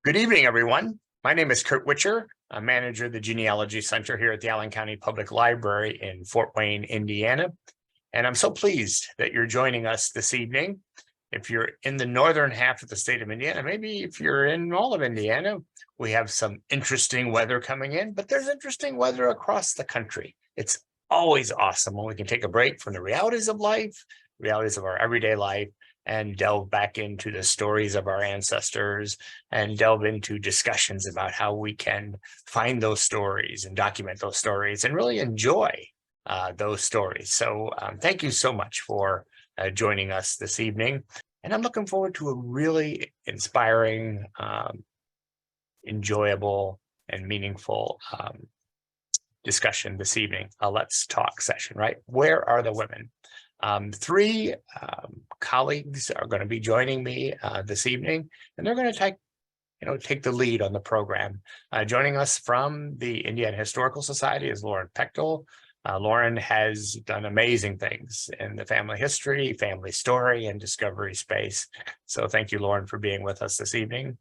Good evening, everyone. My name is Kurt Witcher. I'm manager of the Genealogy Center here at the Allen County Public Library in Fort Wayne, Indiana. And I'm so pleased that you're joining us this evening. If you're in the northern half of the state of Indiana, maybe if you're in all of Indiana, we have some interesting weather coming in, but there's interesting weather across the country. It's always awesome when we can take a break from the realities of life, realities of our everyday life, and delve back into the stories of our ancestors and delve into discussions about how we can find those stories and document those stories and really enjoy those stories. So thank you so much for joining us this evening. And I'm looking forward to a really inspiring, enjoyable, and meaningful discussion this evening, a Let's Talk session, right? Where are the women? Three colleagues are going to be joining me this evening, and they're going to take the lead on the program. Joining us from the Indiana Historical Society is Lauren Pechtel. Lauren has done amazing things in the family history, family story, and discovery space. So thank you, Lauren, for being with us this evening.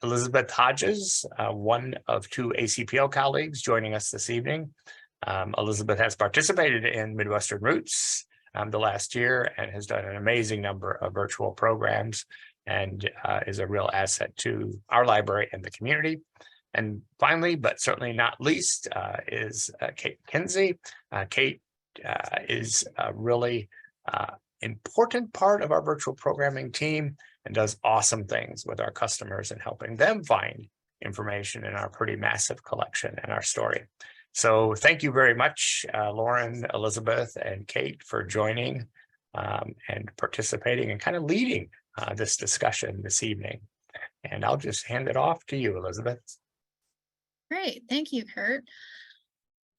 Elizabeth Hodges, one of two ACPO colleagues joining us this evening. Elizabeth has participated in Midwestern Roots the last year and has done an amazing number of virtual programs and is a real asset to our library and the community. And finally, but certainly not least, is Kate Kinsey. Kate is a really important part of our virtual programming team and does awesome things with our customers and helping them find information in our pretty massive collection and our story. So thank you very much, Lauren, Elizabeth, and Kate for joining and participating and kind of leading this discussion this evening. And I'll just hand it off to you, Elizabeth. Great. Thank you, Kurt.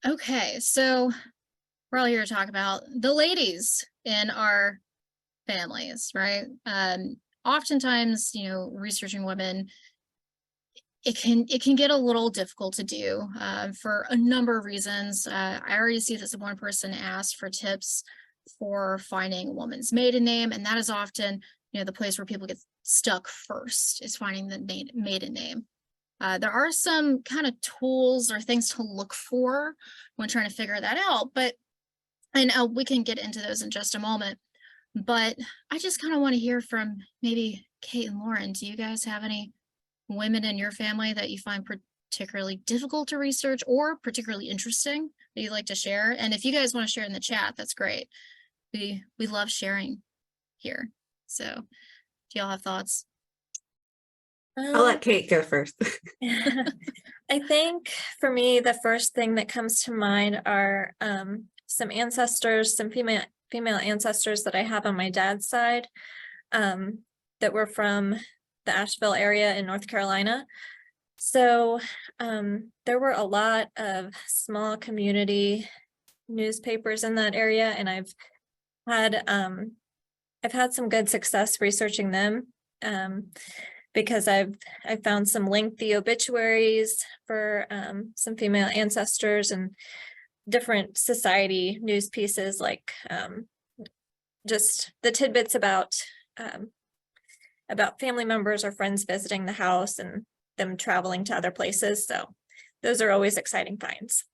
Okay, so we're all here to talk about the ladies in our families, right? Oftentimes, researching women, it can get a little difficult to do for a number of reasons. I already see that one person asked for tips for finding a woman's maiden name, and that is often, the place where people get stuck first is finding the maiden name. There are some kind of tools or things to look for when trying to figure that out, and we can get into those in just a moment. But I just kind of want to hear from maybe Kate and Lauren. Do you guys have any women in your family that you find particularly difficult to research or particularly interesting that you'd like to share? And if you guys want to share in the chat, that's great. We love sharing here. So do y'all have thoughts? I'll let Kate go first. I think for me, the first thing that comes to mind are some ancestors, some female ancestors that I have on my dad's side that were from the Asheville area in North Carolina. So there were a lot of small community newspapers in that area, and I've had some good success researching them because I've found some lengthy obituaries for some female ancestors and different society news pieces, like just the tidbits about family members or friends visiting the house and them traveling to other places. So those are always exciting finds.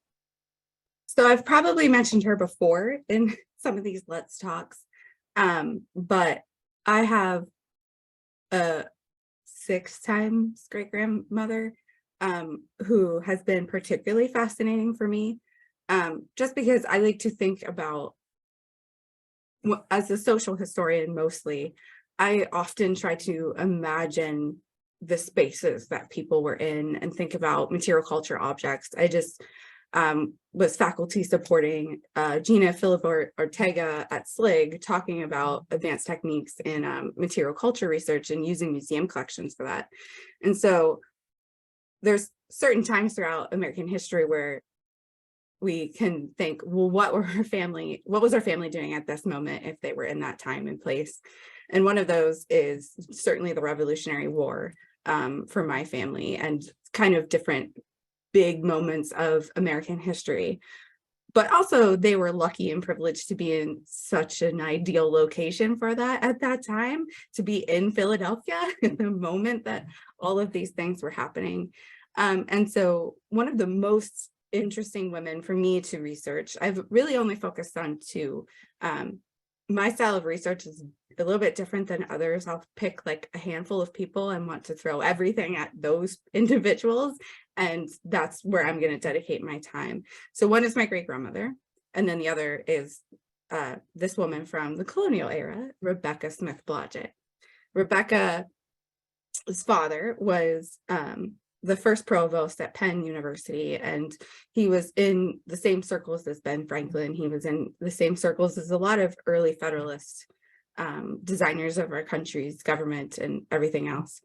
So I've probably mentioned her before in some of these Let's Talks, but I have a 6 times great-grandmother who has been particularly fascinating for me, just because I like to think about, as a social historian mostly, I often try to imagine the spaces that people were in and think about material culture objects. I just was faculty supporting Gina Philip Ortega at SLIG, talking about advanced techniques in material culture research and using museum collections for that. And so there's certain times throughout American history where we can think, well, what was our family doing at this moment if they were in that time and place? And one of those is certainly the Revolutionary War for my family, and kind of different big moments of American history. But also they were lucky and privileged to be in such an ideal location for that at that time, to be in Philadelphia in the moment that all of these things were happening. And so one of the most interesting women for me to research, I've really only focused on two. My style of research is a little bit different than others. I'll pick like a handful of people and want to throw everything at those individuals. And that's where I'm going to dedicate my time. So one is my great-grandmother, and then the other is this woman from the colonial era, Rebecca Smith Blodgett. Rebecca's father was the first provost at Penn University, and he was in the same circles as Ben Franklin. He was in the same circles as a lot of early Federalist designers of our country's government and everything else.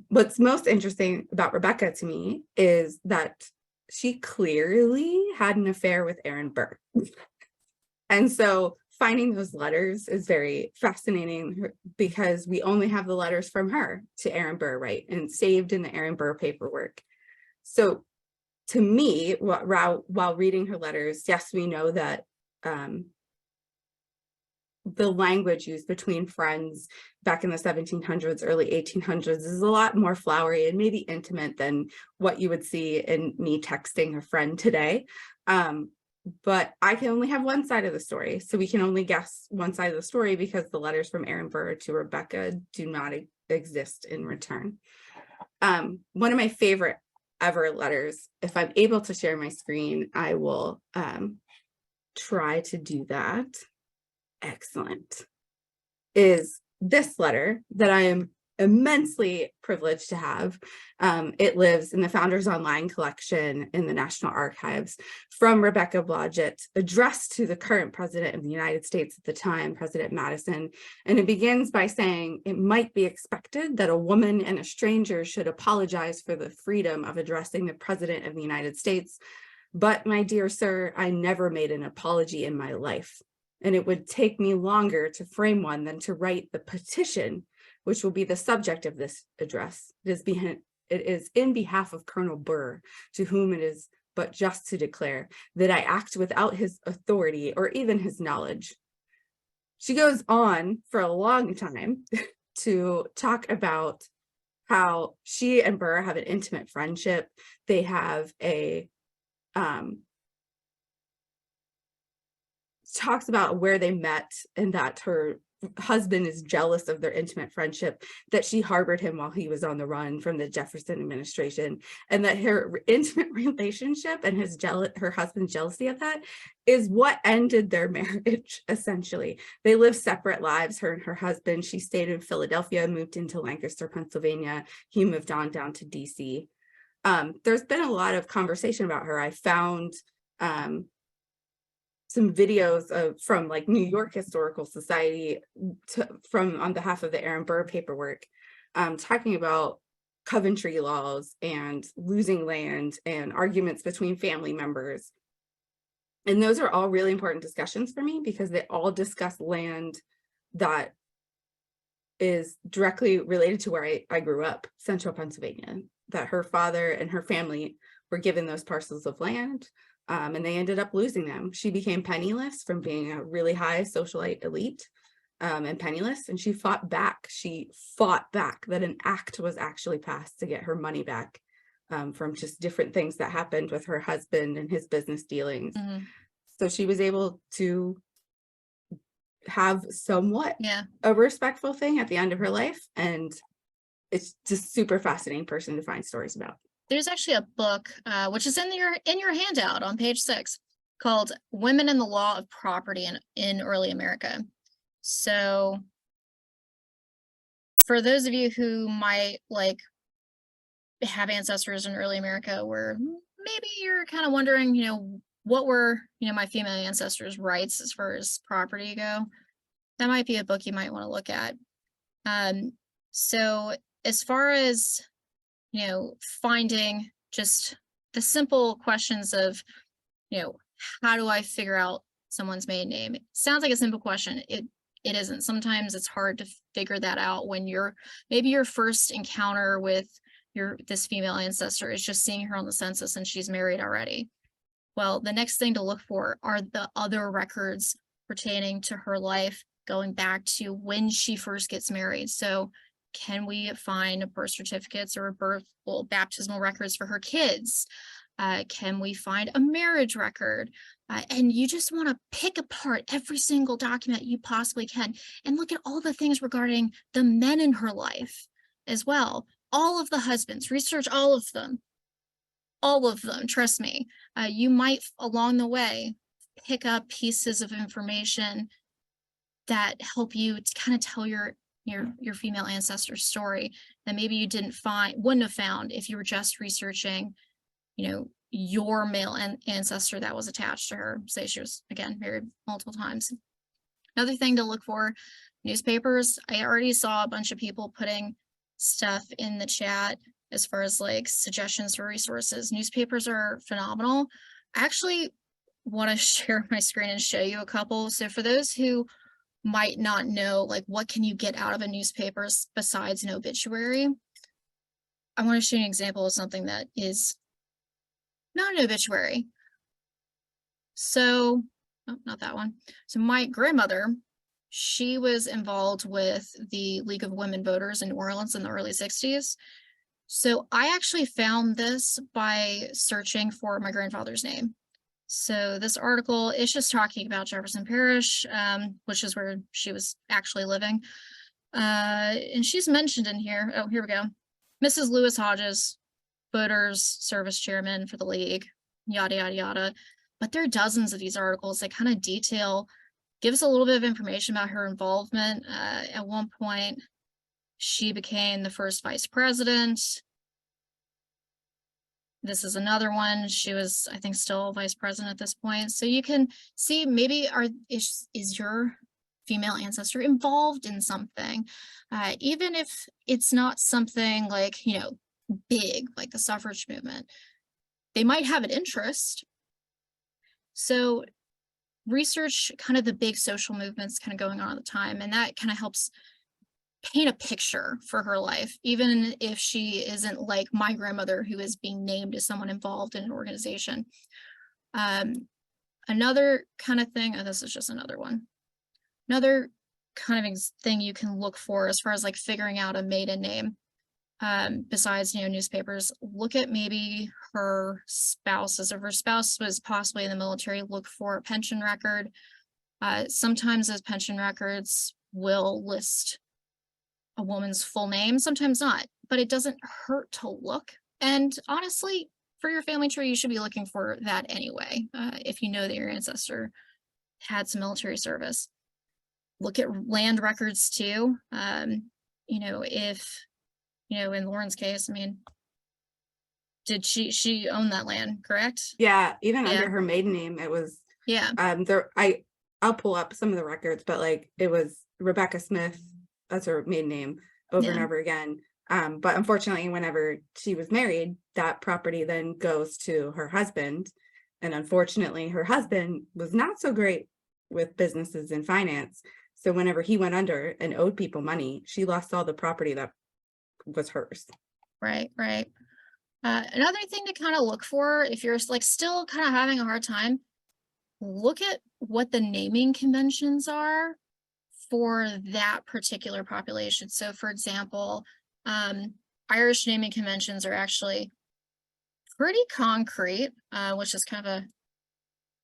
What's most interesting about Rebecca to me is that she clearly had an affair with Aaron Burr. And so finding those letters is very fascinating because we only have the letters from her to Aaron Burr, right? And saved in the Aaron Burr paperwork. So to me, while reading her letters, yes, we know that the language used between friends back in the 1700s, early 1800s is a lot more flowery and maybe intimate than what you would see in me texting a friend today. But I can only have one side of the story. So we can only guess one side of the story because the letters from Aaron Burr to Rebecca do not exist in return. One of my favorite ever letters, if I'm able to share my screen, I will try to do that. Excellent. Is this letter that I am immensely privileged to have. It lives in the Founders Online collection in the National Archives, from Rebecca Blodgett, addressed to the current president of the United States at the time, President Madison. And it begins by saying, it might be expected that a woman and a stranger should apologize for the freedom of addressing the president of the United States. But my dear sir, I never made an apology in my life. And it would take me longer to frame one than to write the petition, which will be the subject of this address. It is in behalf of Colonel Burr, to whom it is but just to declare that I act without his authority or even his knowledge. She goes on for a long time to talk about how she and Burr have an intimate friendship. They have a talks about where they met and that her husband is jealous of their intimate friendship, that she harbored him while he was on the run from the Jefferson administration, and that her intimate relationship and her husband's jealousy of that is what ended their marriage, essentially. They lived separate lives, her and her husband. She stayed in Philadelphia, moved into Lancaster, Pennsylvania. He moved on down to DC. There's been a lot of conversation about her. I found some videos from like New York Historical Society on behalf of the Aaron Burr paperwork, talking about Coventry laws and losing land and arguments between family members. And those are all really important discussions for me because they all discuss land that is directly related to where I grew up, Central Pennsylvania, that her father and her family were given those parcels of land. And they ended up losing them. She became penniless from being a really high socialite elite and penniless. And she fought back. She fought back that an act was actually passed to get her money back from just different things that happened with her husband and his business dealings. Mm-hmm. So she was able to have somewhat a respectful thing at the end of her life. And it's just super fascinating person to find stories about. There's actually a book, which is in your handout on page 6, called Women and the Law of Property in Early America. So for those of you who might like have ancestors in early America where maybe you're kind of wondering, what were, my female ancestors' rights as far as property go, that might be a book you might want to look at. So as far as finding just the simple questions of, how do I figure out someone's maiden name? It sounds like a simple question. It isn't. Sometimes it's hard to figure that out when maybe your first encounter with this female ancestor is just seeing her on the census and she's married already. Well, the next thing to look for are the other records pertaining to her life going back to when she first gets married. So can we find birth certificates or baptismal records for her kids? Can we find a marriage record? And you just want to pick apart every single document you possibly can and look at all the things regarding the men in her life as well. All of the husbands, research all of them. All of them, trust me. You might along the way pick up pieces of information that help you to kind of tell your female ancestor story that maybe you wouldn't have found if you were just researching, your male ancestor that was attached to her. Say she was, again, married multiple times. Another thing to look for, newspapers. I already saw a bunch of people putting stuff in the chat as far as like suggestions for resources. Newspapers are phenomenal. I actually want to share my screen and show you a couple. So for those who might not know, like, what can you get out of a newspaper besides an obituary? I want to show you an example of something that is not an obituary. So, oh, not that one. So my grandmother, she was involved with the League of Women Voters in New Orleans in the early 60s. So I actually found this by searching for my grandfather's name. So this article is just talking about Jefferson Parish, which is where she was actually living. And she's mentioned in here, oh, here we go. Mrs. Lewis Hodges, voters, service chairman for the league, yada, yada, yada. But there are dozens of these articles that kind of give us a little bit of information about her involvement. At one point, she became the first vice president. This is another one. She was, I think, still vice president at this point. So you can see maybe is your female ancestor involved in something, even if it's not something like, big, like the suffrage movement. They might have an interest. So research kind of the big social movements kind of going on at the time, and that kind of helps paint a picture for her life, even if she isn't like my grandmother, who is being named as someone involved in an organization. Another kind of thing, this is just another one. Another kind of thing you can look for as far as like figuring out a maiden name, besides, newspapers, look at maybe her spouses. If her spouse was possibly in the military, look for a pension record. Sometimes those pension records will list a woman's full name, sometimes not, but it doesn't hurt to look. And honestly, for your family tree, you should be looking for that anyway. If you know that your ancestor had some military service. Look at land records too. If, in Lauren's case, I mean, did she own that land, correct? Yeah, even Yeah. under her maiden name, it was, Yeah. I'll pull up some of the records, but like it was Rebecca Smith, that's her maiden name, over and Yeah. over again. But unfortunately, whenever she was married, that property then goes to her husband. And unfortunately, her husband was not so great with businesses and finance. So whenever he went under and owed people money, she lost all the property that was hers. Right. Another thing to kind of look for, if you're like still kind of having a hard time, look at what the naming conventions are for that particular population. So for example, Irish naming conventions are actually pretty concrete, which is kind of a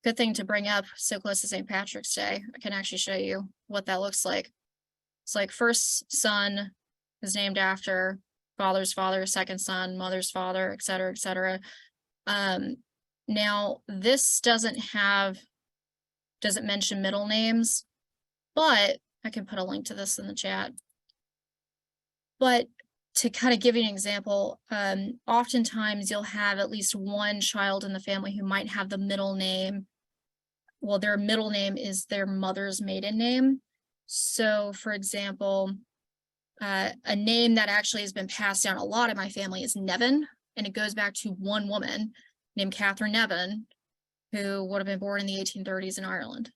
good thing to bring up so close to St. Patrick's Day. I can actually show you what that looks like. It's like first son is named after father's father, second son, mother's father, et cetera, et cetera. Now this doesn't mention middle names, but I can put a link to this in the chat. But to kind of give you an example, oftentimes you'll have at least one child in the family who might have the middle name. Well, their middle name is their mother's maiden name. So for example, a name that actually has been passed down a lot in my family is Nevin, and it goes back to one woman named Catherine Nevin, who would have been born in the 1830s in Ireland.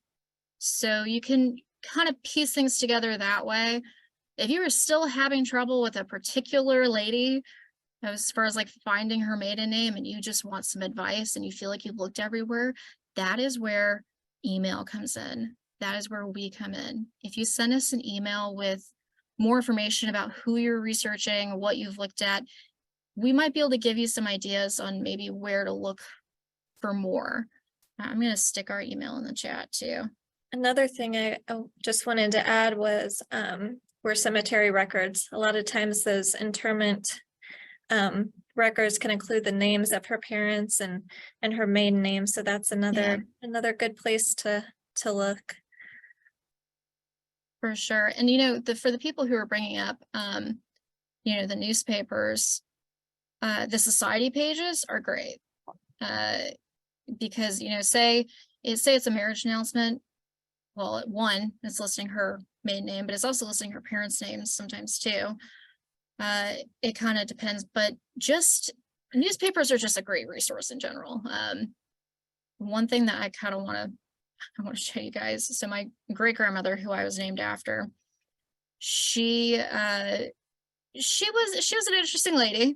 So you can kind of piece things together that way. If you are still having trouble with a particular lady, as far as like finding her maiden name and you just want some advice and you feel like you've looked everywhere, that is where email comes in. That is where we come in. If you send us an email with more information about who you're researching, what you've looked at, we might be able to give you some ideas on maybe where to look for more. I'm going to stick our email in the chat too. Another thing I just wanted to add was were cemetery records. A lot of times those interment records can include the names of her parents and her maiden name. So that's another good place to look. For sure. And, you know, for the people who are bringing up, you know, the newspapers, the society pages are great. Because, you know, say it's a marriage announcement. Well, one, it's listing her maiden name, but it's also listing her parents' names sometimes too. It kind of depends, but just newspapers are just a great resource in general. One thing that I kind of want to show you guys. So my great grandmother, who I was named after, she was an interesting lady.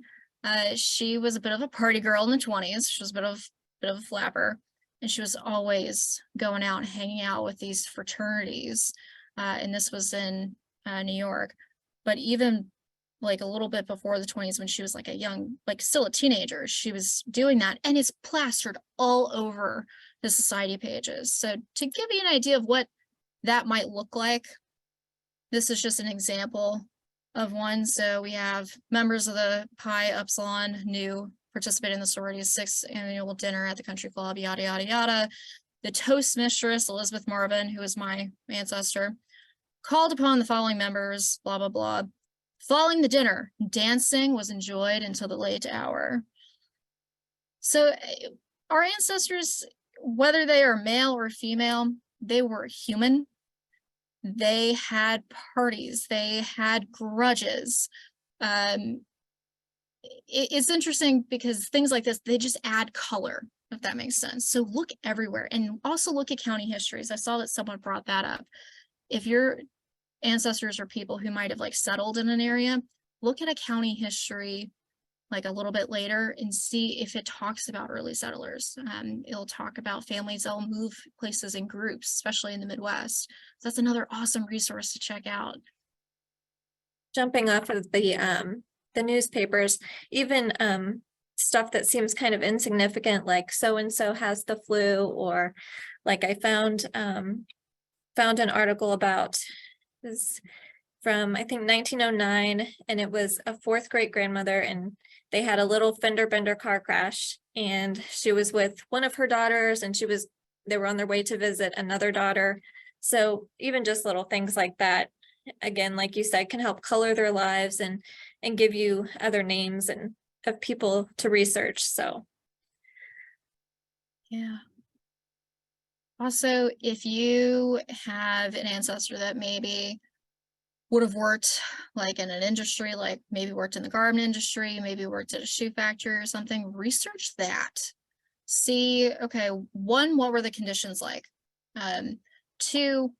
She was a bit of a party girl in the 20s. She was a bit of a flapper, and she was always going out and hanging out with these fraternities. And this was in New York. But even like a little bit before the 20s, when she was like a young, like still a teenager, she was doing that, and it's plastered all over the society pages. So to give you an idea of what that might look like, this is just an example of one. So we have members of the Pi Upsilon Nu participated in the sorority's 6th annual dinner at the country club, yada, yada, yada. The toast mistress, Elizabeth Marvin, who is my ancestor, called upon the following members, blah, blah, blah. Following the dinner, dancing was enjoyed until the late hour. So our ancestors, whether they are male or female, they were human. They had parties, they had grudges. It's interesting because things like this, they just add color, if that makes sense. So look everywhere, and also look at county histories. I saw that someone brought that up. If your ancestors are people who might have like settled in an area, look at a county history like a little bit later and see if it talks about early settlers. It'll talk about families that'll move places in groups, especially in the Midwest. So that's another awesome resource to check out. Jumping off of the newspapers, even stuff that seems kind of insignificant, like so-and-so has the flu, or like I found an article about this from, I think, 1909, and it was a 4th great grandmother, and they had a little fender bender car crash, and she was with one of her daughters, and they were on their way to visit another daughter. So even just little things like that, again, like you said, can help color their lives and give you other names and of people to research. So yeah. Also, if you have an ancestor that maybe would have worked like in an industry, like maybe worked in the garment industry, maybe worked at a shoe factory or something, research that. See, okay, one, what were the conditions like? 2,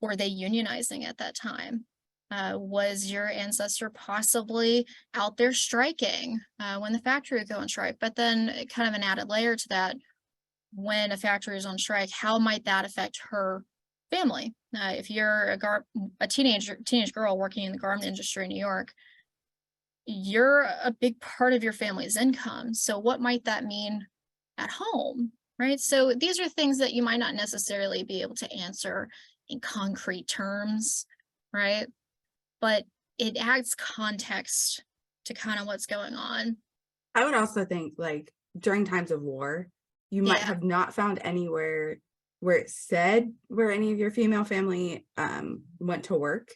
were they unionizing at that time? Was your ancestor possibly out there striking when the factory would go on strike? But then kind of an added layer to that, when a factory is on strike, how might that affect her family? If you're a teenage girl working in the garment industry in New York, you're a big part of your family's income. So what might that mean at home, right? So these are things that you might not necessarily be able to answer in concrete terms, right? But it adds context to kind of what's going on. I would also think, like, during times of war, you might have not found anywhere where it said where any of your female family went to work.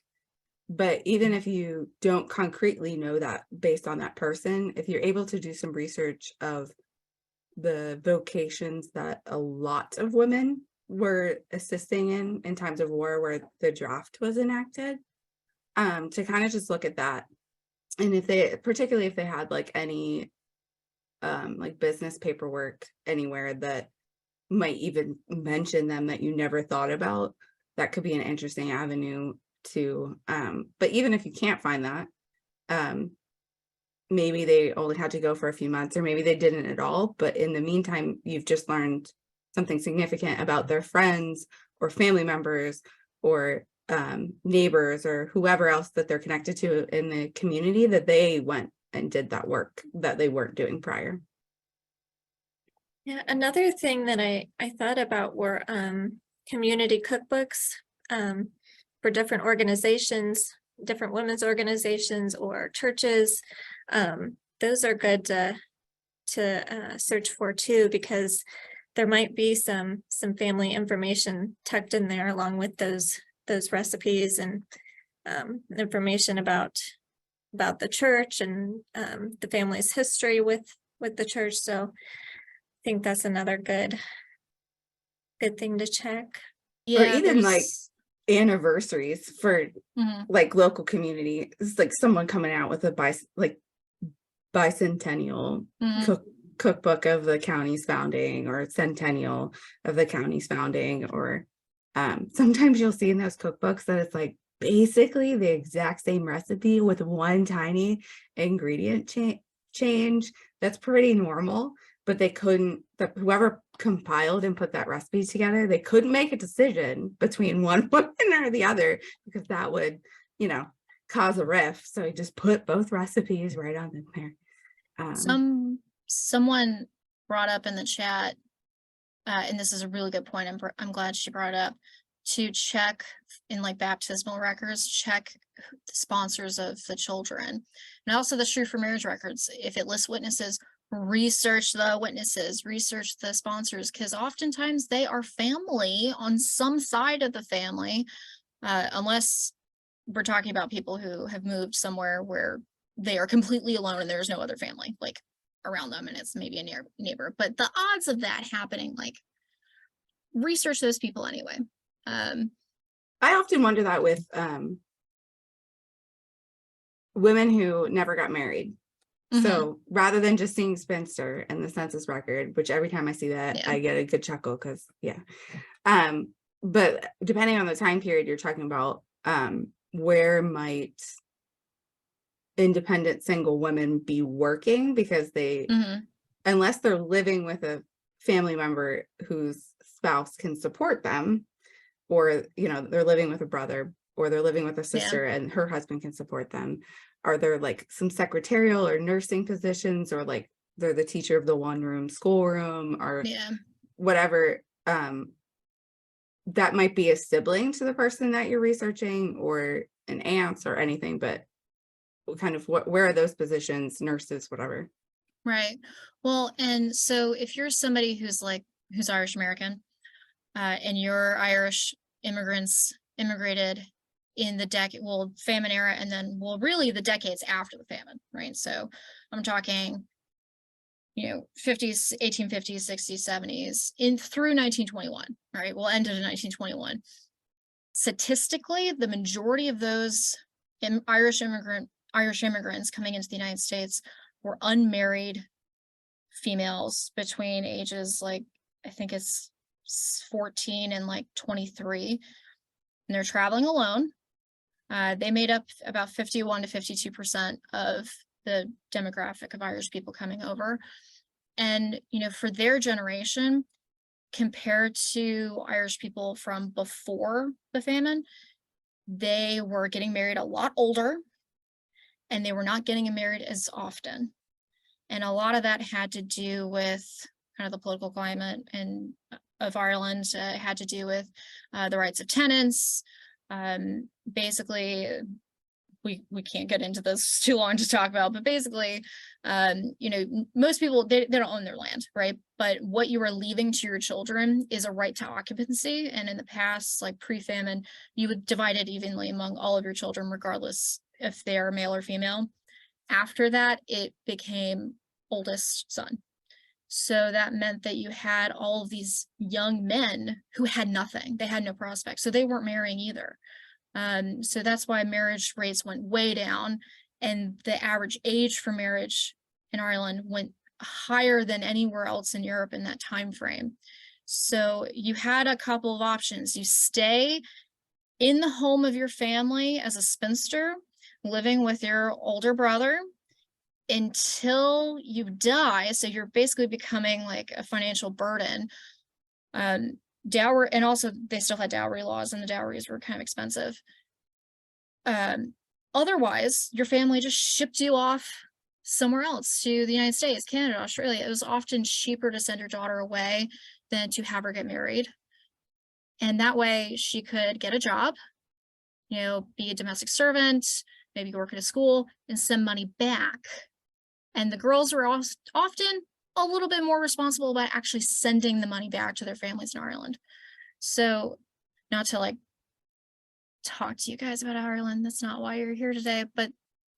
But even if you don't concretely know that based on that person, if you're able to do some research of the vocations that a lot of women were assisting in times of war where the draft was enacted, to kind of just look at that. And if they, particularly if they had like any like business paperwork anywhere that might even mention them that you never thought about, that could be an interesting avenue to, but even if you can't find that, maybe they only had to go for a few months, or maybe they didn't at all. But in the meantime, you've just learned something significant about their friends or family members or neighbors or whoever else that they're connected to in the community, that they went and did that work that they weren't doing prior. Yeah, another thing that I thought about were community cookbooks for different organizations, different women's organizations or churches. Those are good to search for too, because there might be some family information tucked in there along with those recipes and information about the church and the family's history with the church. So I think that's another good thing to check. Or even like there's- anniversaries for Mhm. like local community. It's like someone coming out with a bicentennial Mhm. cookbook of the county's founding, or centennial of the county's founding. Or sometimes you'll see in those cookbooks that it's like basically the exact same recipe with one tiny ingredient change. That's pretty normal, but they couldn't, whoever compiled and put that recipe together, they couldn't make a decision between one woman or the other, because that would, cause a rift. So he just put both recipes right on in there. Someone brought up in the chat, and this is a really good point. I'm glad she brought it up, to check in like baptismal records, check the sponsors of the children, and also the true for marriage records. If it lists witnesses, research the witnesses, research the sponsors, because oftentimes they are family on some side of the family, unless we're talking about people who have moved somewhere where they are completely alone and there's no other family like around them and it's maybe a neighbor. But the odds of that happening, like, research those people anyway. I often wonder that with women who never got married. So rather than just seeing spinster in the census record, which every time I see that, Yeah. I get a good chuckle, because but depending on the time period you're talking about, where might independent single women be working? Because they, unless they're living with a family member whose spouse can support them, or they're living with a brother, or they're living with a sister and her husband can support them, are there like some secretarial or nursing positions, or like they're the teacher of the one room schoolroom, or whatever, that might be a sibling to the person that you're researching, or an aunt or anything, but kind of where are those positions, nurses, whatever. Right. Well, and so if you're somebody who's Irish American, and your Irish immigrants immigrated in the famine era, and then, really the decades after the famine, right? So I'm talking, 50s, 1850s, 60s, 70s, through 1921, right? We'll end it in 1921. Statistically, the majority of those Irish immigrants coming into the United States were unmarried females between ages, like, I think it's 14 and like 23, and they're traveling alone. They made up about 51 to 52% of the demographic of Irish people coming over. And, for their generation, compared to Irish people from before the famine, they were getting married a lot older, and they were not getting married as often. And a lot of that had to do with kind of the political climate of Ireland. It had to do with the rights of tenants. Basically, we can't get into this, it's too long to talk about, but basically, most people, they don't own their land, right? But what you are leaving to your children is a right to occupancy. And in the past, like pre-famine, you would divide it evenly among all of your children, regardless if they are male or female. After that, it became oldest son. So that meant that you had all of these young men who had nothing. They had no prospects, so they weren't marrying either. So that's why marriage rates went way down, and the average age for marriage in Ireland went higher than anywhere else in Europe in that time frame. So you had a couple of options. You stay in the home of your family as a spinster, living with your older brother. until you die. So you're basically becoming like a financial burden. Dowry, and also they still had dowry laws, and the dowries were kind of expensive. Otherwise, your family just shipped you off somewhere else, to the United States, Canada, Australia. It was often cheaper to send your daughter away than to have her get married. And that way she could get a job, you know, be a domestic servant, maybe work at a school, and send money back. And the girls were often a little bit more responsible about actually sending the money back to their families in Ireland. So, not to like talk to you guys about Ireland, that's not why you're here today, but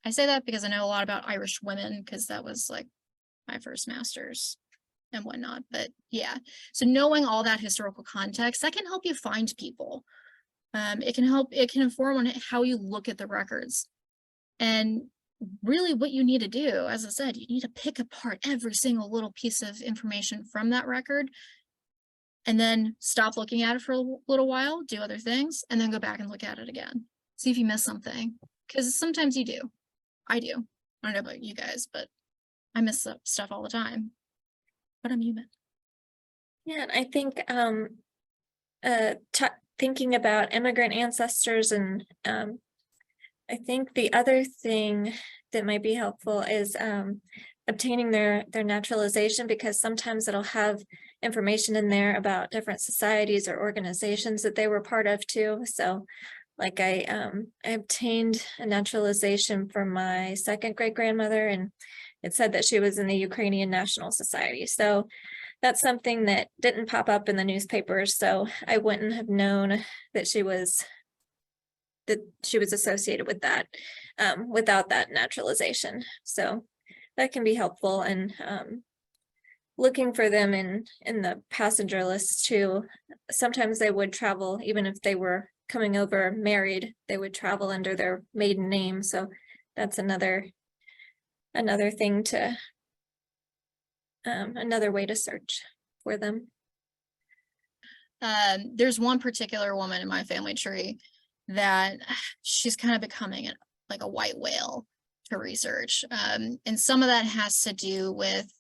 I say that because I know a lot about Irish women, because that was like my first master's and whatnot. But yeah, so knowing all that historical context, that can help you find people. It can inform on how you look at the records. And really what you need to do, as I said, you need to pick apart every single little piece of information from that record, and then stop looking at it for a little while, do other things, and then go back and look at it again. See if you miss something, because sometimes you do. I do. I don't know about you guys, but I miss stuff all the time. But I'm human. Yeah, and I think thinking about immigrant ancestors, and I think the other thing that might be helpful is obtaining their naturalization, because sometimes it'll have information in there about different societies or organizations that they were part of too. So like I obtained a naturalization for my second great grandmother, and it said that she was in the Ukrainian National Society. So that's something that didn't pop up in the newspapers, so I wouldn't have known that she was associated with that without that naturalization. So that can be helpful, and looking for them in the passenger list too. Sometimes they would travel, even if they were coming over married, they would travel under their maiden name. So that's another thing to another way to search for them. There's one particular woman in my family tree that she's kind of becoming like a white whale to research. And some of that has to do with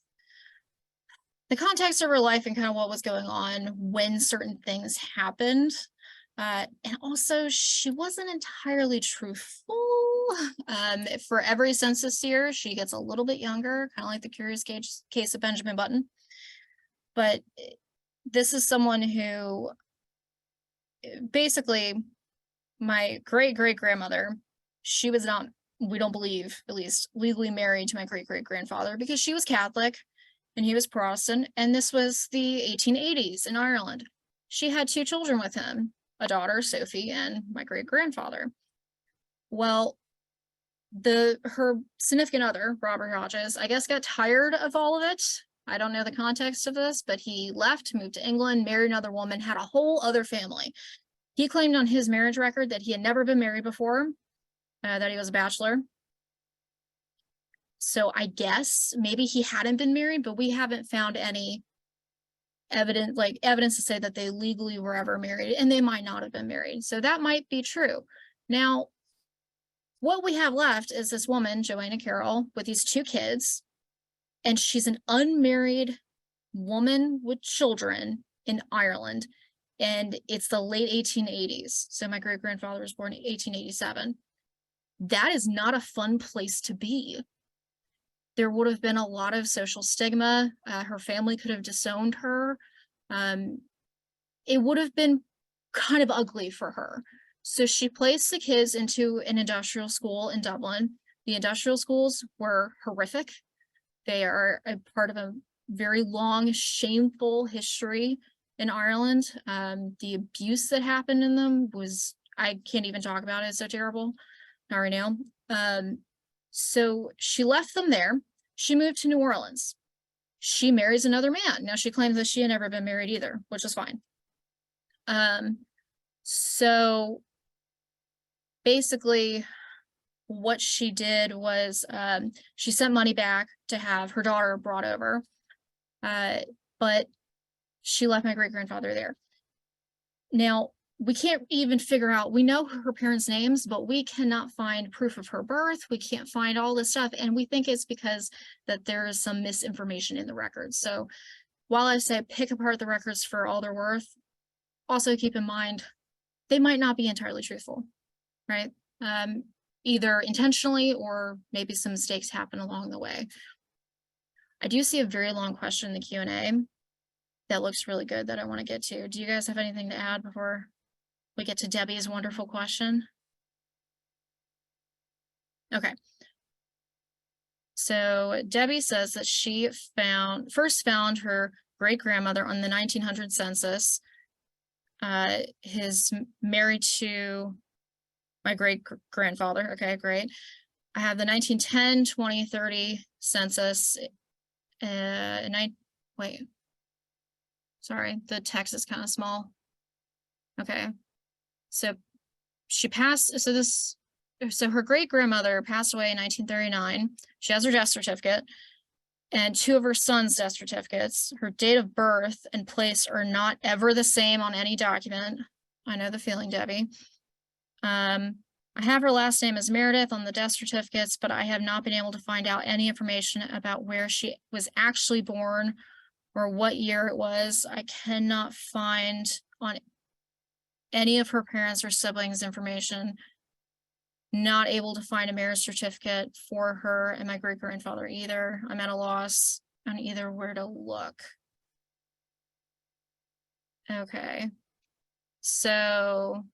the context of her life and kind of what was going on when certain things happened. And also she wasn't entirely truthful. For every census year, she gets a little bit younger, kind of like the curious case of Benjamin Button. But this is someone who basically, my great-great-grandmother, she was not, we don't believe, at least legally married to my great-great-grandfather, because she was Catholic and he was Protestant, and this was the 1880s in Ireland. She had 2 children with him, a daughter, Sophie, and my great-grandfather. Well, her significant other, Robert Hodges, I guess got tired of all of it. I don't know the context of this, but he left, moved to England, married another woman, had a whole other family. He claimed on his marriage record that he had never been married before, that he was a bachelor. So I guess maybe he hadn't been married, but we haven't found any evidence to say that they legally were ever married, and they might not have been married. So that might be true. Now, what we have left is this woman, Joanna Carroll, with these 2 kids, and she's an unmarried woman with children in Ireland, and it's the late 1880s. So my great-grandfather was born in 1887. That is not a fun place to be. There would have been a lot of social stigma. Her family could have disowned her. It would have been kind of ugly for her. So she placed the kids into an industrial school in Dublin. The industrial schools were horrific. They are a part of a very long, shameful history in Ireland. The abuse that happened in them was, I can't even talk about it, it's so terrible. Not right now. So she left them there. She moved to New Orleans. She marries another man. Now she claims that she had never been married either, which is fine. So basically what she did was she sent money back to have her daughter brought over, but she left my great-grandfather there. Now, we can't even figure out, we know her parents' names, but we cannot find proof of her birth. We can't find all this stuff. And we think it's because that there is some misinformation in the records. So while I say pick apart the records for all their worth, also keep in mind, they might not be entirely truthful, right? Either intentionally or maybe some mistakes happen along the way. I do see a very long question in the Q&A that looks really good that I want to get to. Do you guys have anything to add before we get to Debbie's wonderful question? Okay. So Debbie says that she first found her great-grandmother on the 1900 census. His married to my great-grandfather. Okay, great. I have the 1910, 20, 30 census. Wait. Sorry, the text is kind of small. Okay. So she passed, so her great-grandmother passed away in 1939. She has her death certificate and 2 of her sons' death certificates. Her date of birth and place are not ever the same on any document. I know the feeling, Debbie. I have her last name as Meredith on the death certificates, but I have not been able to find out any information about where she was actually born or what year it was. I cannot find on any of her parents or siblings information. Not able to find a marriage certificate for her and my great-grandfather either. I'm at a loss on either where to look. Okay. So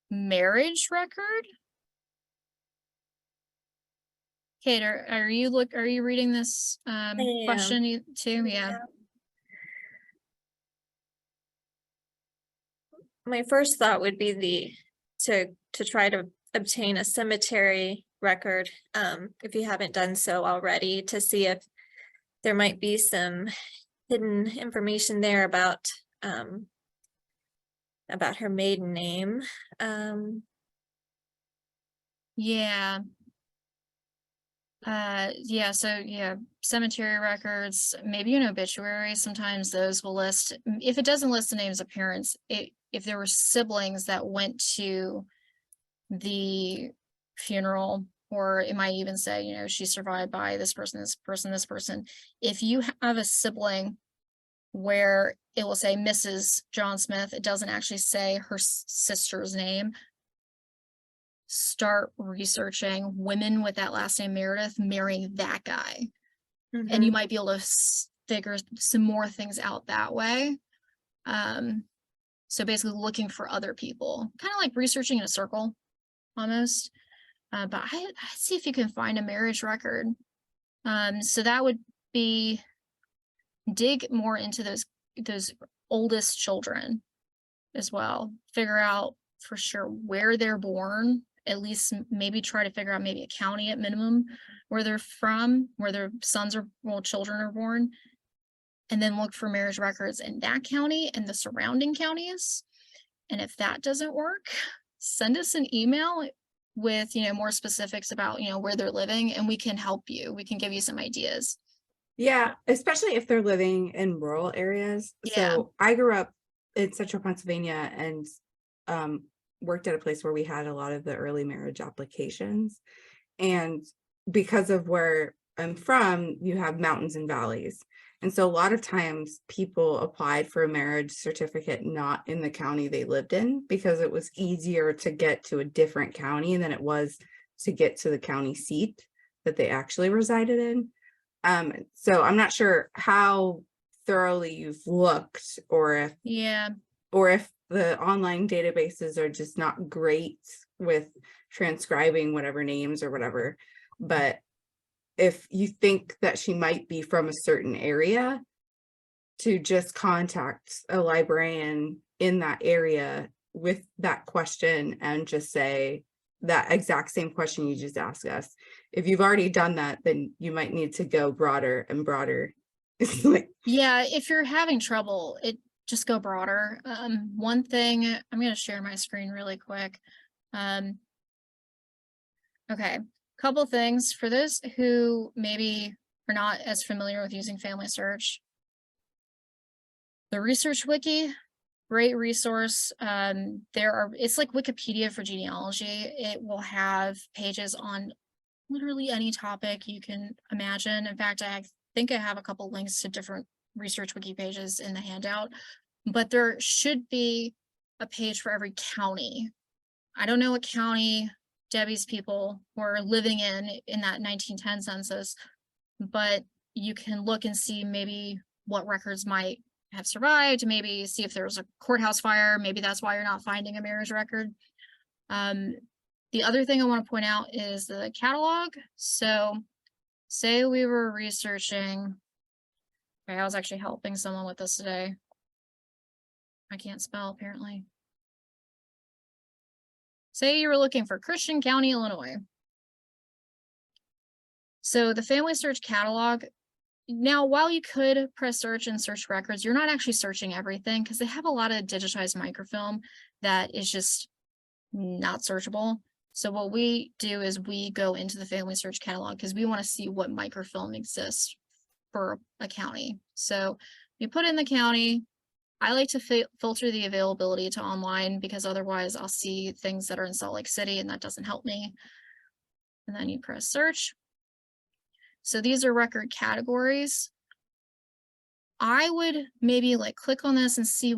marriage record? Kate, are you reading this question too? Yeah. My first thought would be to try to obtain a cemetery record, if you haven't done so already, to see if there might be some hidden information there about her maiden name. Yeah. So cemetery records, maybe an obituary. Sometimes those will list, if it doesn't list the names of parents, if there were siblings that went to the funeral, or it might even say, you know, she's survived by this person, this person, this person. If you have a sibling where it will say Mrs. John Smith, it doesn't actually say her sister's name, start researching women with that last name Meredith marrying that guy. And you might be able to figure some more things out that way. So basically looking for other people, kind of like researching in a circle almost. But I'd see if you can find a marriage record. So that would be dig more into those oldest children as well. Figure out for sure where they're born, at least maybe try to figure out maybe a county at minimum where they're from, where their children are born. And then look for marriage records in that county and the surrounding counties. And if that doesn't work, send us an email with, you know, more specifics about, you know, where they're living, and we can help you. We can give you some ideas. Yeah, especially if they're living in rural areas. Yeah. So I grew up in central Pennsylvania and worked at a place where we had a lot of the early marriage applications. And because of where I'm from, you have mountains and valleys. And so a lot of times people applied for a marriage certificate not in the county they lived in, because it was easier to get to a different county than it was to get to the county seat that they actually resided in. So I'm not sure how thoroughly you've looked, or if the online databases are just not great with transcribing whatever names or whatever. But if you think that she might be from a certain area, to just contact a librarian in that area with that question and just say that exact same question you just asked us. If you've already done that, then you might need to go broader and broader. It's like, yeah, if you're having trouble, just go broader. One thing, I'm going to share my screen really quick. Okay. Couple things for those who maybe are not as familiar with using Family Search. The Research Wiki great resource. It's like Wikipedia for genealogy. It will have pages on literally any topic you can imagine. In fact, I think I have a couple links to different research wiki pages in the handout, but there should be a page for every county. I don't know what county Debbie's people were living in that 1910 census, but you can look and see maybe what records might have survived, maybe see if there was a courthouse fire. Maybe that's why you're not finding a marriage record. The other thing I want to point out is the catalog. So say we were researching, okay, I was actually helping someone with this today. I can't spell apparently. Say you were looking for Christian County, Illinois. So the family search catalog, now while you could press search and search records, you're not actually searching everything because they have a lot of digitized microfilm that is just not searchable. So what we do is we go into the family search catalog because we want to see what microfilm exists for a county. So you put in the county. I like to filter the availability to online because otherwise I'll see things that are in Salt Lake City and that doesn't help me. And then you press search. So these are record categories. I would maybe like click on this and see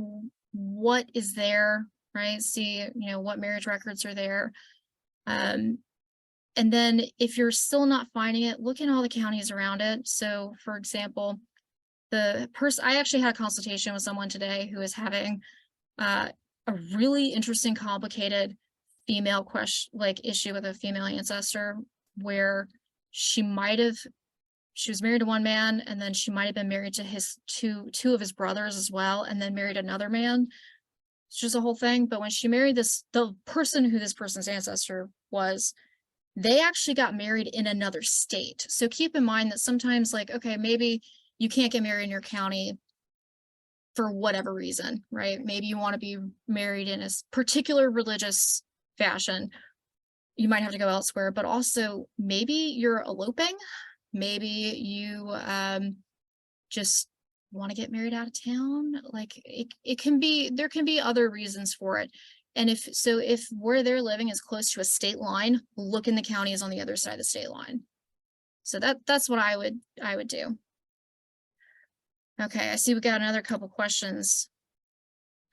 what is there, right? See, what marriage records are there. And then if you're still not finding it, look in all the counties around it. So for example, I actually had a consultation with someone today who is having a really interesting, complicated female issue with a female ancestor where she was married to one man and then she might have been married to his two of his brothers as well, and then married another man. It's just a whole thing. But when she married the person who this person's ancestor was, they actually got married in another state. So keep in mind that sometimes okay, maybe you can't get married in your county for whatever reason, right? Maybe you want to be married in a particular religious fashion. You might have to go elsewhere, but also maybe you're eloping. Maybe you just want to get married out of town. There can be other reasons for it. And if where they're living is close to a state line, look in the counties on the other side of the state line. So that's what I would do. Okay, I see we got another couple questions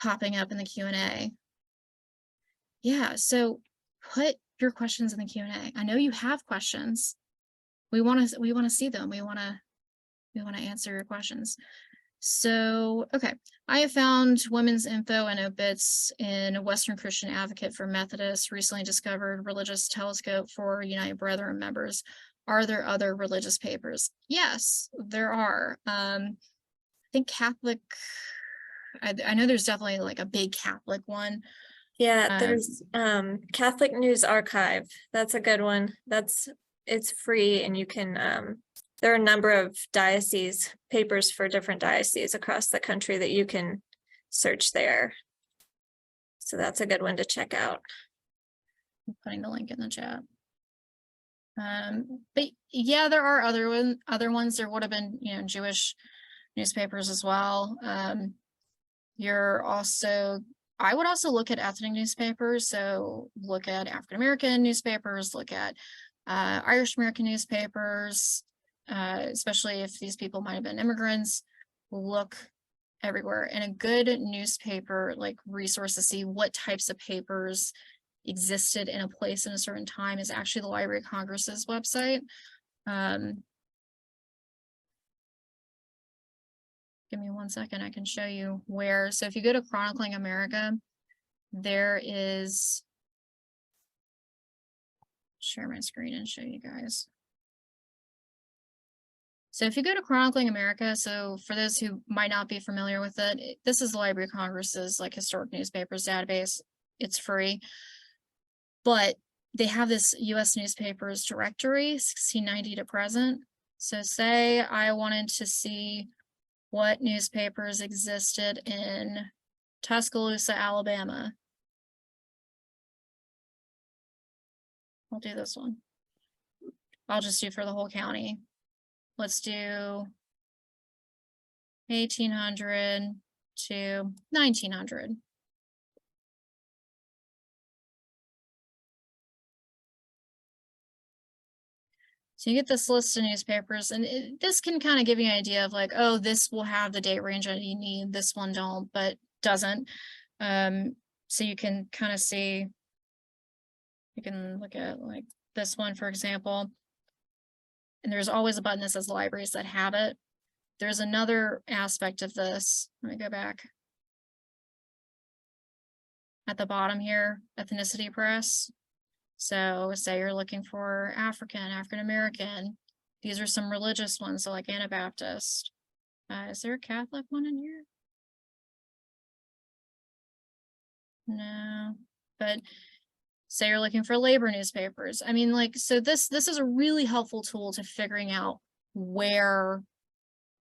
popping up in the Q&A. Yeah, so put your questions in the Q&A. I know you have questions. We want to see them. We want to answer your questions. So, okay, I have found women's info and obits in Western Christian Advocate for Methodists, recently discovered Religious Telescope for United Brethren members. Are there other religious papers? Yes, there are. I think Catholic, I know there's definitely a big Catholic one. Yeah, there's Catholic News Archive. That's a good one. It's free, and you can there are a number of papers for different dioceses across the country that you can search there. So that's a good one to check out. I'm putting the link in the chat. But yeah, there are other ones. There would have been, Jewish newspapers as well. I would also look at ethnic newspapers. So look at African American newspapers, look at Irish American newspapers, especially if these people might have been immigrants. Look everywhere. And a good newspaper resource to see what types of papers existed in a place in a certain time is actually the Library of Congress's website. Give me 1 second, I can show you where. So if you go to Chronicling America, there is, share my screen and show you guys. So if you go to Chronicling America, so for those who might not be familiar with it, this is the Library of Congress's historic newspapers database. It's free, but they have this U.S. newspapers directory, 1690 to present. So say I wanted to see what newspapers existed in Tuscaloosa, Alabama. I'll do this one. I'll just do for the whole county. Let's do 1800 to 1900. So you get this list of newspapers, and this can kind of give you an idea of like, oh, this will have the date range that you need, this one don't, but doesn't. So you can kind of see, you can look at like this one, for example, and there's always a button that says libraries that have it. There's another aspect of this. Let me go back. At the bottom here, ethnicity press. So say you're looking for African American. These are some religious ones, so like Anabaptist. Is there a Catholic one in here? No, but say you're looking for labor newspapers. I mean, like, so this is a really helpful tool to figuring out where,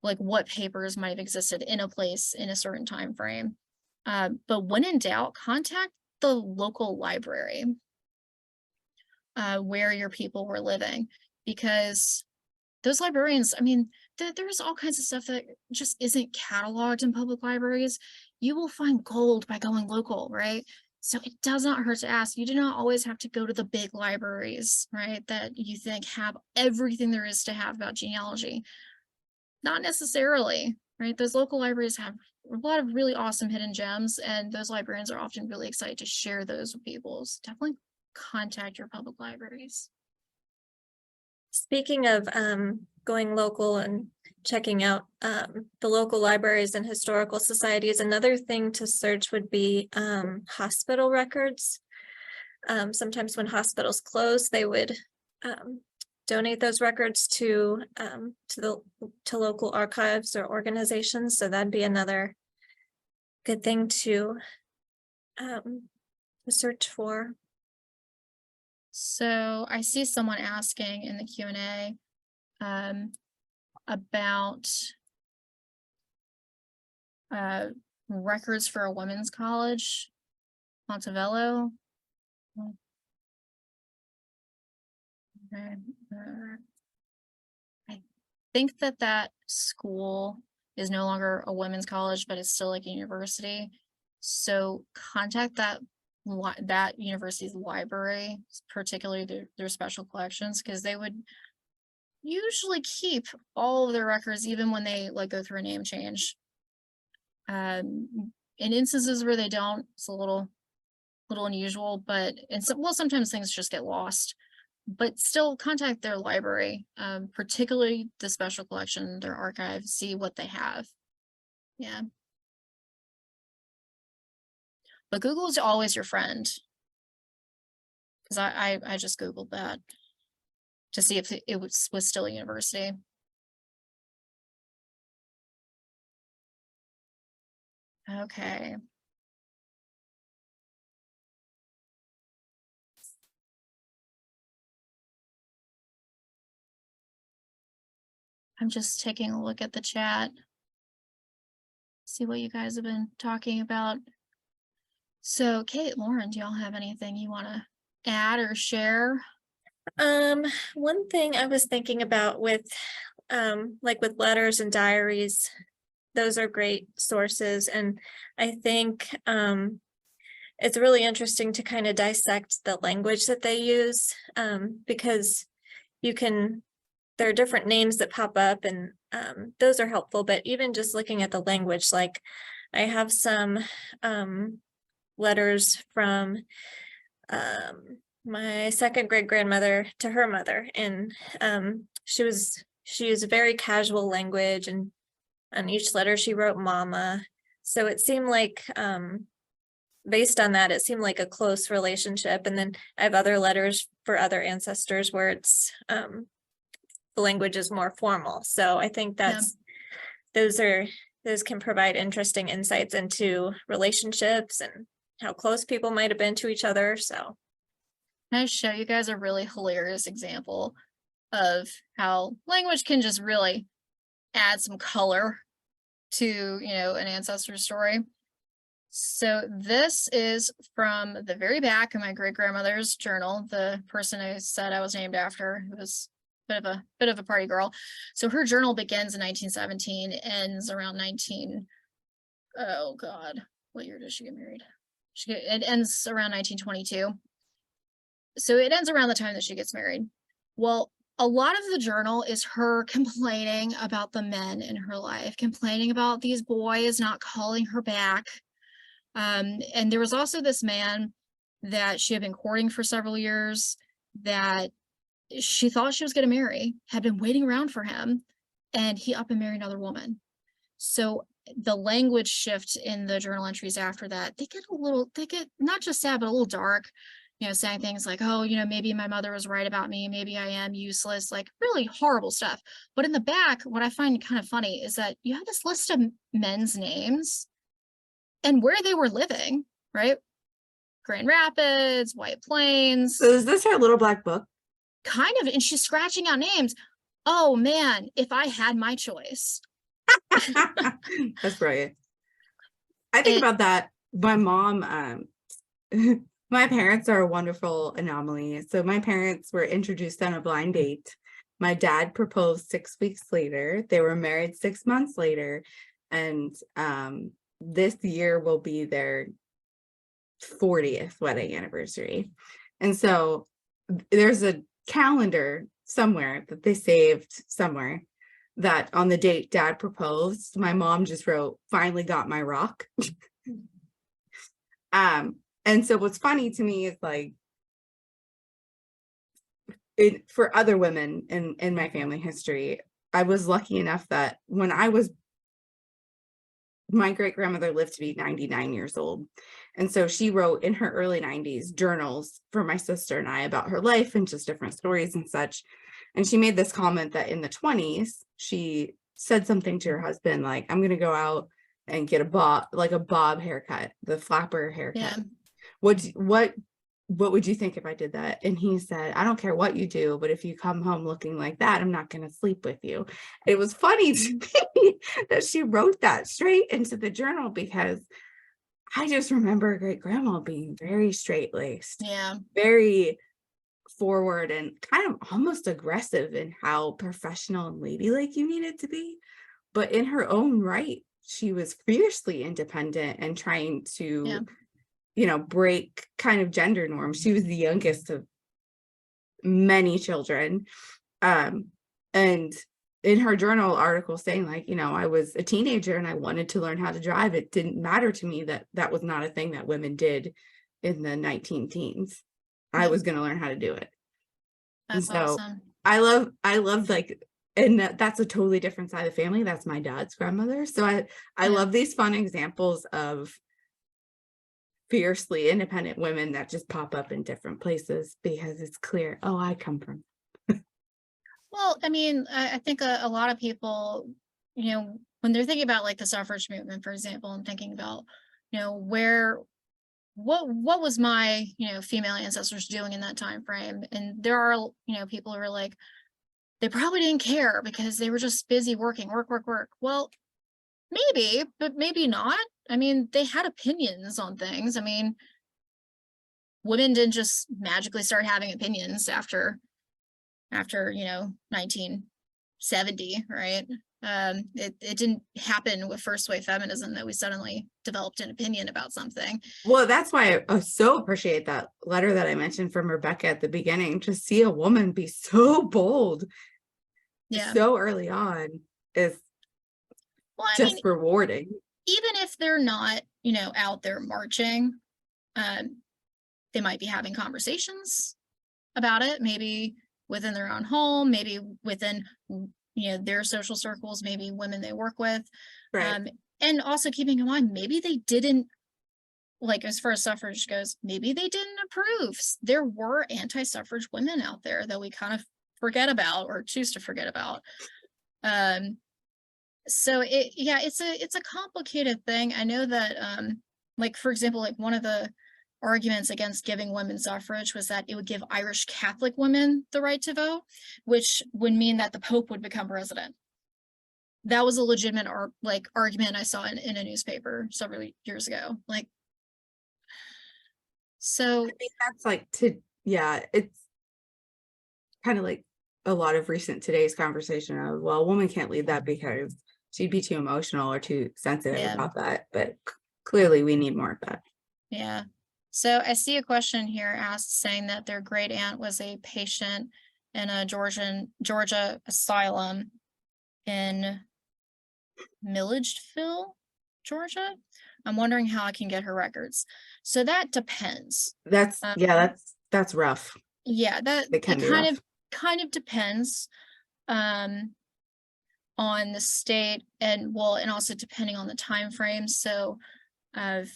like, what papers might have existed in a place in a certain time frame. But when in doubt, contact the local library where your people were living, because those librarians, I mean, there's all kinds of stuff that just isn't cataloged in public libraries. You will find gold by going local, right? So it does not hurt to ask. You do not always have to go to the big libraries, right, that you think have everything there is to have about genealogy. Not necessarily, right? Those local libraries have a lot of really awesome hidden gems, and those librarians are often really excited to share those with people. So definitely contact your public libraries. Speaking of going local and checking out the local libraries and historical societies, another thing to search would be hospital records. Sometimes when hospitals close, they would donate those records to local archives or organizations. So that'd be another good thing to search for. So I see someone asking in the Q&A about records for a women's college, Montevello. Okay. I think that school is no longer a women's college, but it's still like a university. So contact that university's library, particularly their special collections, because they would usually keep all of their records even when they like go through a name change. In instances where they don't, it's a little unusual, but sometimes things just get lost. But still contact their library, particularly the special collection, their archive, see what they have. Yeah. But Google is always your friend. Because I just Googled that to see if it was still a university. Okay. I'm just taking a look at the chat. See what you guys have been talking about. So Kate, Lauren, do y'all have anything you want to add or share? One thing I was thinking about with like with letters and diaries, those are great sources, and I think it's really interesting to kind of dissect the language that they use, because there are different names that pop up, and those are helpful. But even just looking at the language, like I have some letters from my second great grandmother to her mother, and she used very casual language, and on each letter she wrote mama. So it seemed like based on that, it seemed like a close relationship. And then I have other letters for other ancestors where it's the language is more formal. So I think that's those can provide interesting insights into relationships and how close people might have been to each other. So can I show you guys a really hilarious example of how language can just really add some color to, an ancestor story? So this is from the very back of my great-grandmother's journal, the person I said I was named after, who was a bit of a party girl. So her journal begins in 1917, ends around oh God, what year does she get married? It ends around 1922. So it ends around the time that she gets married. Well, a lot of the journal is her complaining about the men in her life, complaining about these boys not calling her back. And there was also this man that she had been courting for several years that she thought she was going to marry, had been waiting around for him, and he up and married another woman. So the language shift in the journal entries after that, they get not just sad, but a little dark, saying things like, oh, maybe my mother was right about me. Maybe I am useless, like really horrible stuff. But in the back, what I find kind of funny is that you have this list of men's names and where they were living, right? Grand Rapids, White Plains. So is this her little black book? Kind of, and she's scratching out names. Oh man, if I had my choice. That's brilliant. I think about that. My mom, my parents are a wonderful anomaly. So my parents were introduced on a blind date. My dad proposed 6 weeks later. They were married 6 months later. And this year will be their 40th wedding anniversary. And so there's a calendar somewhere that they saved somewhere that on the date dad proposed, my mom just wrote, finally got my rock. And so what's funny to me is like, for other women in my family history, I was lucky enough that when my great-grandmother lived to be 99 years old. And so she wrote in her early 90s journals for my sister and I about her life and just different stories and such. And she made this comment that in the 20s, she said something to her husband, like, I'm going to go out and get a bob haircut, the flapper haircut. Yeah. What would you think if I did that? And he said, I don't care what you do, but if you come home looking like that, I'm not going to sleep with you. It was funny to me that she wrote that straight into the journal, because I just remember great grandma being very straight-laced, very forward, and kind of almost aggressive in how professional and ladylike you needed to be. But in her own right, she was fiercely independent and trying to break kind of gender norms. She was the youngest of many children. And in her journal article saying, like, I was a teenager and I wanted to learn how to drive. It didn't matter to me that that was not a thing that women did in the 19 teens. I was going to learn how to do it. That's awesome. I love like, and that's a totally different side of the family. That's my dad's grandmother. So I love these fun examples of fiercely independent women that just pop up in different places, because it's clear, oh, I come from. Well, I mean, I think a lot of people, when they're thinking about like the suffrage movement, for example, and thinking about, what was my, female ancestors doing in that time frame? And there are, people who are like, they probably didn't care because they were just busy working, work. Well, maybe, but maybe not. I mean, they had opinions on things. I mean, women didn't just magically start having opinions after 1970, right? It didn't happen with first wave feminism that we suddenly developed an opinion about something. Well, that's why I so appreciate that letter that I mentioned from Rebecca at the beginning. To see a woman be so bold so early on is rewarding. Even if they're not, out there marching, they might be having conversations about it, maybe within their own home, maybe within, their social circles, maybe women they work with. Right. And also keeping in mind, maybe they didn't, like, as far as suffrage goes, maybe they didn't approve. There were anti-suffrage women out there that we kind of forget about or choose to forget about. So it's a complicated thing. I know that, like, for example, like one of the arguments against giving women suffrage was that it would give Irish Catholic women the right to vote, which would mean that the Pope would become president. That was a legitimate argument I saw in a newspaper several years ago. Like, so I think that's it's kind of like a lot of recent today's conversation of, well, a woman can't lead that because she'd be too emotional or too sensitive Yeah. about that. But clearly we need more of that. Yeah. So I see a question here asked saying that their great aunt was a patient in a Georgia asylum in Milledgeville, Georgia. I'm wondering how I can get her records. So that depends. That's Um, that's rough. Yeah, that It can it be rough. kind of depends on the state and also depending on the time frame. So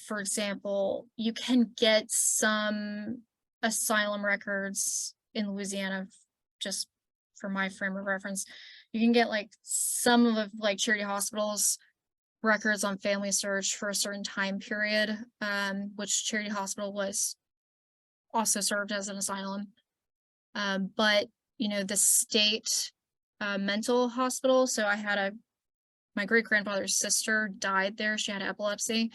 for example, you can get some asylum records in Louisiana, just for my frame of reference. You can get like some of like Charity Hospital's records on family search for a certain time period, which Charity Hospital was also served as an asylum. But the state mental hospital. So I had my great grandfather's sister died there. She had epilepsy.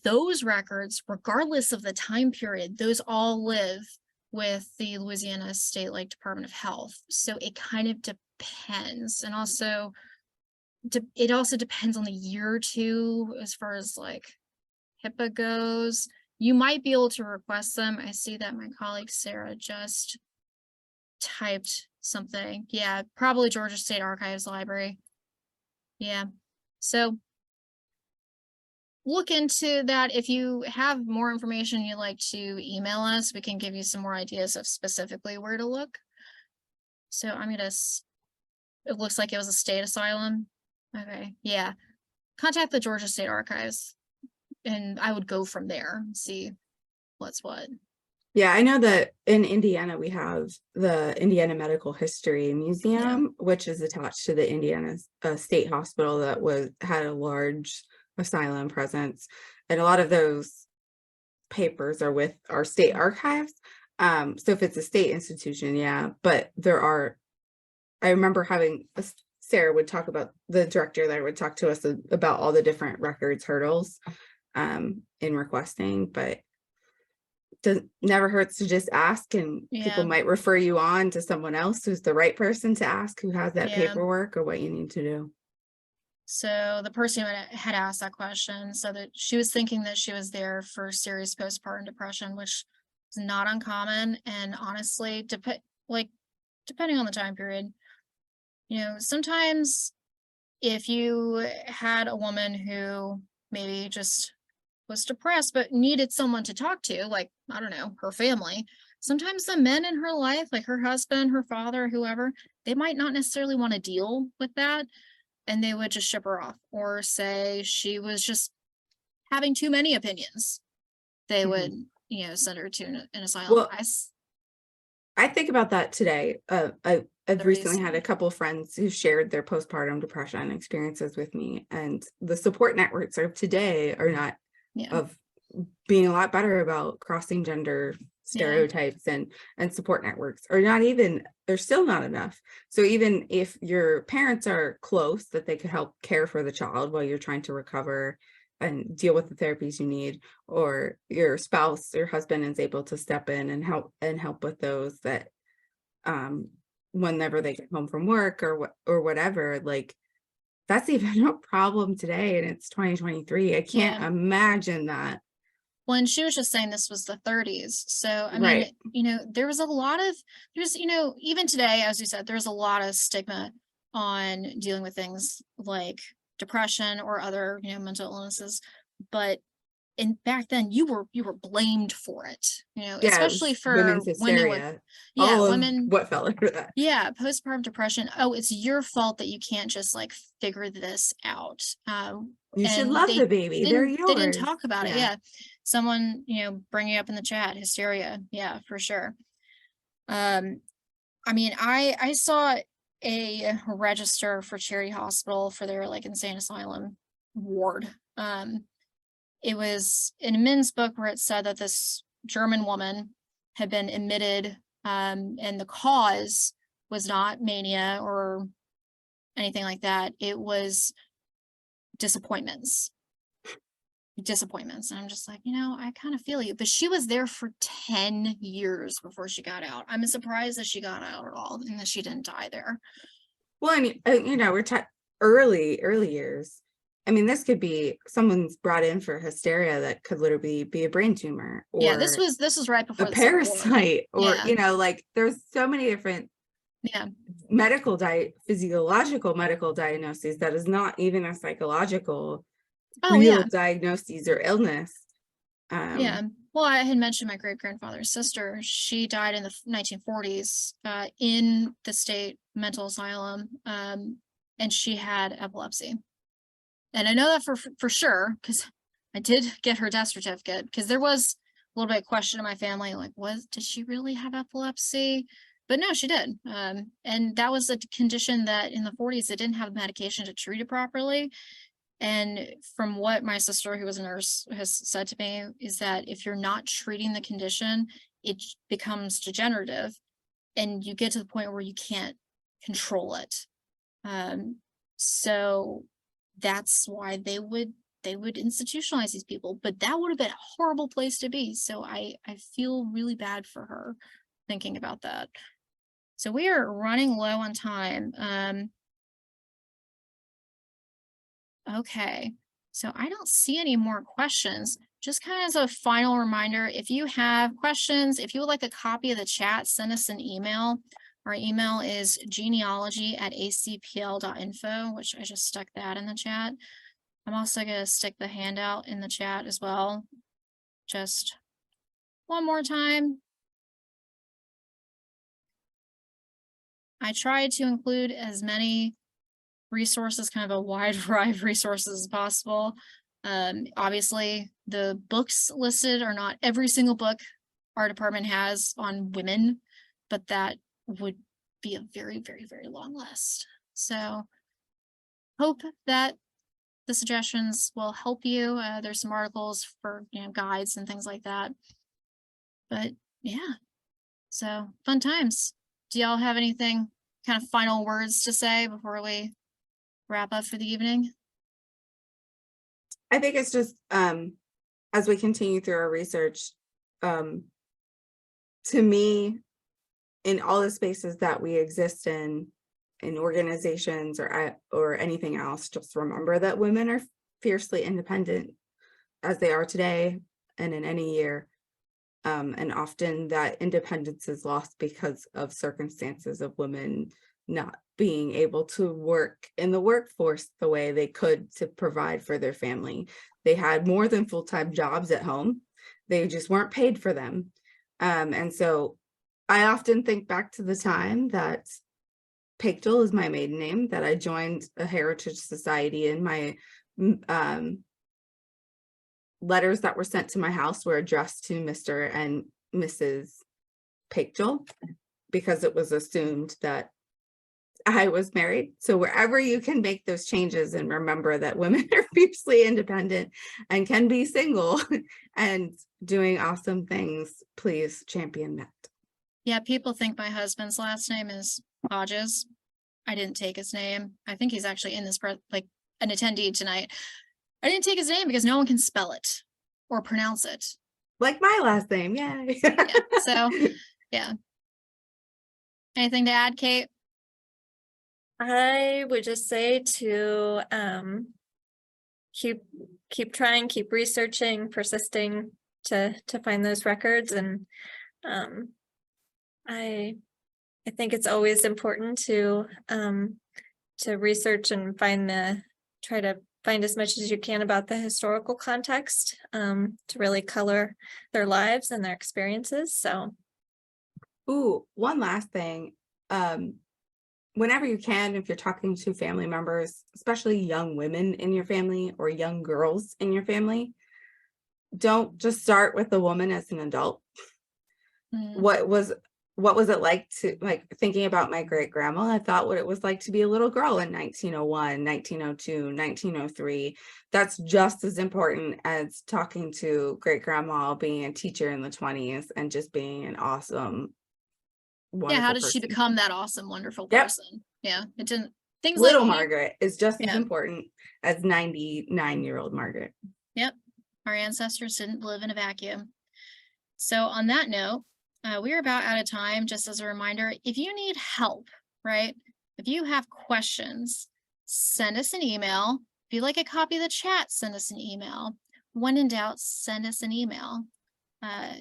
Those records, regardless of the time period, those all live with the Louisiana State Department of Health. So it kind of depends. And also, it also depends on the year too, as far as HIPAA goes. You might be able to request them. I see that my colleague Sarah just typed something. Yeah, probably Georgia State Archives Library. Yeah. So look into that. If you have more information you'd like to email us, we can give you some more ideas of specifically where to look. So it looks like it was a state asylum. Okay, yeah. Contact the Georgia State Archives and I would go from there and see what's what. Yeah, I know that in Indiana, we have the Indiana Medical History Museum, which is attached to the Indiana State Hospital that had a large asylum presence. And a lot of those papers are with our state archives. So if it's a state institution, yeah, but I remember having Sarah would talk about, the director there would talk to us about all the different records hurdles in requesting, but never hurts to just ask, and people might refer you on to someone else who's the right person to ask, who has that paperwork or what you need to do. So the person who had asked that question said that she was thinking that she was there for serious postpartum depression, which is not uncommon. And honestly, depending on the time period, sometimes if you had a woman who maybe just was depressed but needed someone to talk to, I don't know, her family, sometimes the men in her life, like her husband, her father, whoever, they might not necessarily want to deal with that, and they would just ship her off or say she was just having too many opinions. They would send her to an asylum. Well, I think about that today. I've recently had a couple of friends who shared their postpartum depression experiences with me, and the support networks of today are not of being a lot better about crossing gender stereotypes, and support networks are not even, they're still not enough. So even if your parents are close, that they could help care for the child while you're trying to recover and deal with the therapies you need, or your spouse, your husband is able to step in and help with those, that whenever they get home from work or whatever, that's even a problem today, and it's 2023. I can't imagine that. Well, and she was just saying this was the 30s. So, I mean, there was even today, as you said, there's a lot of stigma on dealing with things like depression or other, mental illnesses. But back then you were blamed for it, especially for women's hysteria. Women, what fell under that. Yeah, postpartum depression. Oh, it's your fault that you can't just figure this out. You should love the baby. They're yours. They didn't talk about it. Yeah. Someone, bringing up in the chat, hysteria. Yeah, for sure. I mean, I saw a register for Charity Hospital for their insane asylum ward. It was in a men's book where it said that this German woman had been admitted, and the cause was not mania or anything like that. It was disappointments. And I'm just like, I kind of feel you. But she was there for 10 years before she got out. I'm surprised that she got out at all and that she didn't die there. Well, and early years. I mean, this could be someone's brought in for hysteria that could literally be a brain tumor or Yeah, this was right before a the Civil War. parasite, or Yeah. you know, like there's so many different Yeah. physiological medical diagnoses that is not even a psychological Oh, real yeah. diagnoses or illness. Yeah. Well, I had mentioned my great grandfather's sister. She died in the 1940s in the state mental asylum, and she had epilepsy. And I know that for sure because I did get her death certificate, because there was a little bit of question in my family, like, did she really have epilepsy? But no, she did. And that was a condition that in the 40s, they didn't have medication to treat it properly. And from what my sister, who was a nurse, has said to me, is that if you're not treating the condition, it becomes degenerative and you get to the point where you can't control it. So that's why they would institutionalize these people, but that would have been a horrible place to be. So I feel really bad for her thinking about that. So we are running low on time. Okay, so I don't see any more questions. Just kind of as a final reminder, if you have questions, if you would like a copy of the chat, send us an email. Our email is genealogy@acpl.info, which I just stuck that in the chat. I'm also going to stick the handout in the chat as well. Just one more time. I tried to include as many resources, kind of a wide variety of resources as possible. Obviously, the books listed are not every single book our department has on women, but that would be a very, very, very long list. So hope that the suggestions will help you. There's some articles for, guides and things like that. But yeah, so fun times. Do y'all have anything, kind of final words to say before we wrap up for the evening? I think it's just as we continue through our research, to me, in all the spaces that we exist in organizations or anything else, just remember that women are fiercely independent as they are today and in any year. And often that independence is lost because of circumstances of women not being able to work in the workforce the way they could to provide for their family. They had more than full-time jobs at home. They just weren't paid for them. And so I often think back to the time that Pictel is my maiden name, that I joined a heritage society, and my letters that were sent to my house were addressed to Mr. and Mrs. Pictel because it was assumed that I was married. So wherever you can make those changes and remember that women are fiercely independent and can be single and doing awesome things, please champion that. Yeah, people think my husband's last name is Hodges. I didn't take his name. I think he's actually in this, like an attendee tonight. I didn't take his name because no one can spell it or pronounce it. Like my last name, yay. Yeah, so, yeah. Anything to add, Kate? I would just say to keep trying, keep researching, persisting to find those records. And I think it's always important to research and try to find as much as you can about the historical context to really color their lives and their experiences. So, Ooh, one last thing. Whenever you can, if you're talking to family members, especially young women in your family or young girls in your family, don't just start with the woman as an adult. What was it like to, like, thinking about my great grandma? I thought what it was like to be a little girl in 1901, 1902, 1903. That's just as important as talking to great grandma, being a teacher in the 20s and just being an awesome, Yeah, how did person. she become that awesome, wonderful Yep. person? Yeah, it didn't. Things Little like Margaret is just as Yeah. important as 99-year-old Margaret. Yep, our ancestors didn't live in a vacuum. So on that note, we are about out of time. Just as a reminder, if you need help, right? If you have questions, send us an email. If you'd like a copy of the chat, send us an email. When in doubt, send us an email.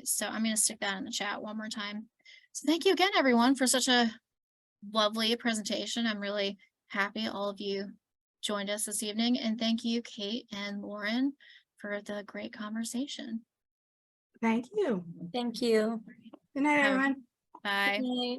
So I'm going to stick that in the chat one more time. So thank you again, everyone, for such a lovely presentation. I'm really happy all of you joined us this evening. And thank you, Kate and Lauren, for the great conversation. Thank you. Thank you. Good night, Have- everyone. Bye. Good night.